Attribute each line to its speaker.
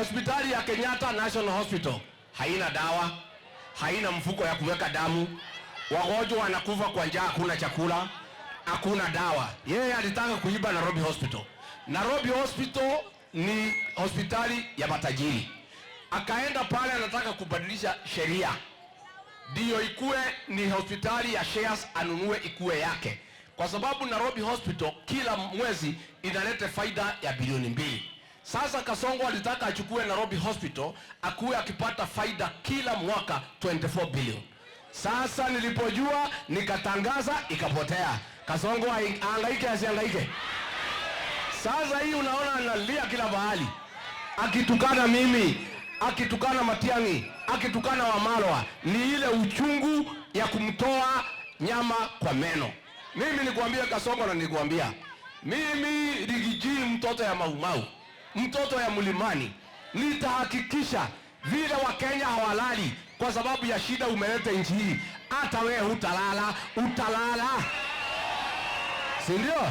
Speaker 1: hospitali ya Kenyatta National Hospital haina dawa, haina mfuko ya kuweka damu, wagonjwa wanakufa kwa njaa, hakuna chakula, hakuna dawa. Yeye alitaka kuiba Nairobi Hospital. Nairobi Hospital ni hospitali ya matajiri. Akaenda pale anataka kubadilisha sheria ndio ikue ni hospitali ya shares, anunue ikue yake, kwa sababu Nairobi Hospital kila mwezi inaleta faida ya bilioni 2. Sasa Kasongo alitaka achukue Nairobi Hospital akuwe akipata faida kila mwaka 24 bilioni. Sasa nilipojua nikatangaza, ikapotea. Kasongo hangaike asihangaike. Sasa hii unaona analia kila mahali, akitukana mimi, akitukana Matiang'i, akitukana Wamalwa. Ni ile uchungu ya kumtoa nyama kwa meno. Mimi nikuambia Kasongo, na nikuambia mimi Rigiji, mtoto ya Maumau, mtoto ya Mlimani, nitahakikisha vile Wakenya hawalali kwa sababu ya shida umeleta nchi hii, hata wewe utalala. Si ndio?